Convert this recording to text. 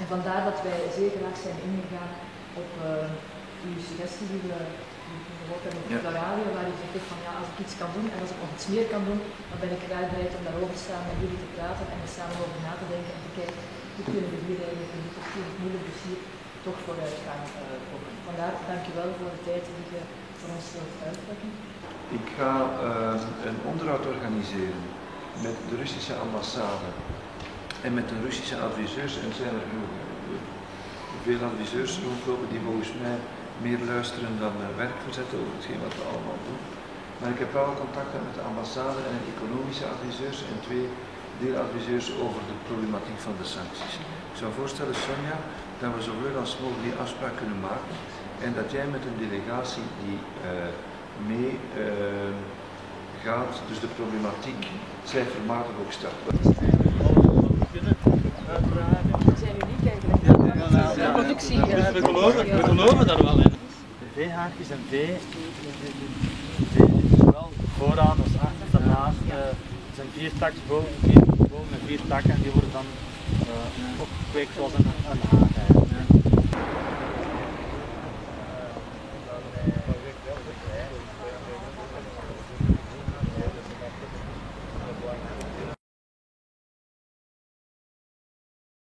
En vandaar dat wij zeer graag zijn ingegaan op uw suggestie die we gehoord hebben op de radio, waar u zegt van ja, als ik iets kan doen en als ik nog iets meer kan doen, dan ben ik graag bereid om daarover te staan met jullie te praten en er samen over na te denken en te kijken hoe kunnen we hier eigenlijk in dit moeilijk dossier toch vooruit gaan komen. Vandaar, dank u wel voor de tijd die je voor ons wilt uitleggen. Ik ga een onderhoud organiseren met de Russische ambassade en met de Russische adviseurs, en zijn er veel adviseurs rondlopen die volgens mij meer luisteren dan werk verzetten over hetgeen wat we allemaal doen. Maar ik heb wel contacten met de ambassade en economische adviseurs en 2 deeladviseurs over de problematiek van de sancties. Ik zou voorstellen, Sonja, dat we zo vlug als mogelijk die afspraak kunnen maken en dat jij met een delegatie die mee gaat, dus de problematiek cijfermatig ook start. We zijn uniek eigenlijk. De productie. We geloven daar wel in. De veehaakjes en zowel vooraan als achter daarnaast. Het zijn 4 takjes boven en 4 takken en die worden dan opgekweekt zoals een haak.